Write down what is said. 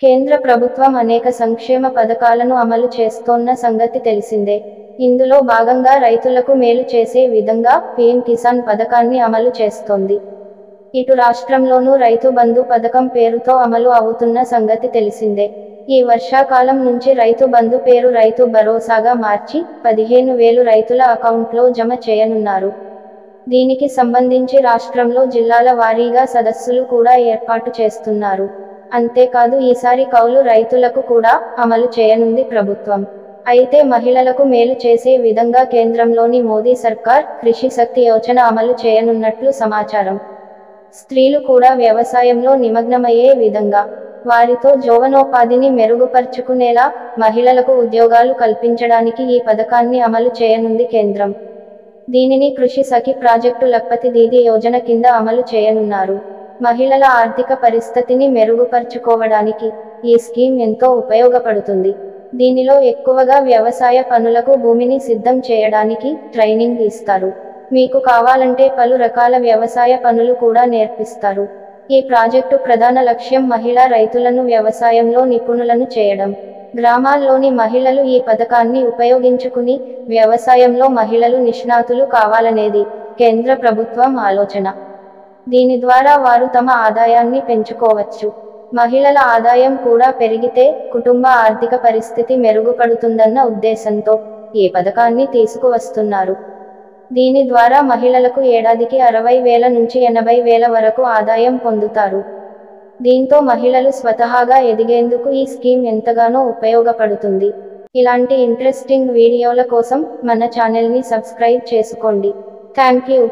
కేంద్ర ప్రభుత్వం అనేక సంక్షేమ పథకాలను అమలు చేస్తోన్న సంగతి తెలిసిందే. ఇందులో భాగంగా రైతులకు మేలు చేసే విధంగా పీఎం కిసాన్ పథకాన్ని అమలు చేస్తోంది. ఇటు రాష్ట్రంలోనూ రైతు బంధు పథకం పేరుతో అమలు అవుతున్న సంగతి తెలిసిందే. ఈ వర్షాకాలం నుంచి రైతు బంధు పేరు రైతు భరోసాగా మార్చి 15,000 రైతుల అకౌంట్లో జమ చేయనున్నారు. దీనికి సంబంధించి రాష్ట్రంలో జిల్లాల వారీగా సదస్సులు కూడా ఏర్పాటు చేస్తున్నారు. అంతేకాదు ఈసారి కౌలు రైతులకు కూడా అమలు చేయనుంది ప్రభుత్వం. అయితే మహిళలకు మేలు చేసే విధంగా కేంద్రంలోని మోదీ సర్కార్ కృషి శక్తి యోజన అమలు చేయనున్నట్లు సమాచారం. స్త్రీలు కూడా వ్యవసాయంలో నిమగ్నమయ్యే విధంగా, వారితో జీవనోపాధిని మెరుగుపర్చుకునేలా మహిళలకు ఉద్యోగాలు కల్పించడానికి ఈ పథకాన్ని అమలు చేయనుంది కేంద్రం. దీనిని కృషి సఖి ప్రాజెక్టు లఖపతి దీదీ యోజన కింద అమలు చేయనున్నారు. మహిళల ఆర్థిక పరిస్థితిని మెరుగుపర్చుకోవడానికి ఈ స్కీమ్ ఎంతో ఉపయోగపడుతుంది. దీనిలో ఎక్కువగా వ్యవసాయ పనులకు భూమిని సిద్ధం చేయడానికి ట్రైనింగ్ ఇస్తారు. మీకు కావాలంటే పలు రకాల వ్యవసాయ పనులు కూడా నేర్పిస్తారు. ఈ ప్రాజెక్టు ప్రధాన లక్ష్యం మహిళా రైతులను వ్యవసాయంలో నిపుణులను చేయడం. గ్రామాల్లోని మహిళలు ఈ పథకాన్ని ఉపయోగించుకుని వ్యవసాయంలో మహిళలు నిష్ణాతులు కావాలనేది కేంద్ర ప్రభుత్వం ఆలోచన. దీని ద్వారా వారు తమ ఆదాయాన్ని పెంచుకోవచ్చు. మహిళల ఆదాయం కూడా పెరిగితే కుటుంబ ఆర్థిక పరిస్థితి మెరుగుపడుతుందన్న ఉద్దేశంతో ఈ పథకాన్ని తీసుకువస్తున్నారు. దీని ద్వారా మహిళలకు ఏడాదికి 60,000 నుంచి 80,000 వరకు ఆదాయం పొందుతారు. దీంతో మహిళలు స్వతహాగా ఎదిగేందుకు ఈ స్కీమ్ ఎంతగానో ఉపయోగపడుతుంది. ఇలాంటి ఇంట్రెస్టింగ్ వీడియోల కోసం మన ఛానల్ని సబ్స్క్రైబ్ చేసుకోండి. Thank you.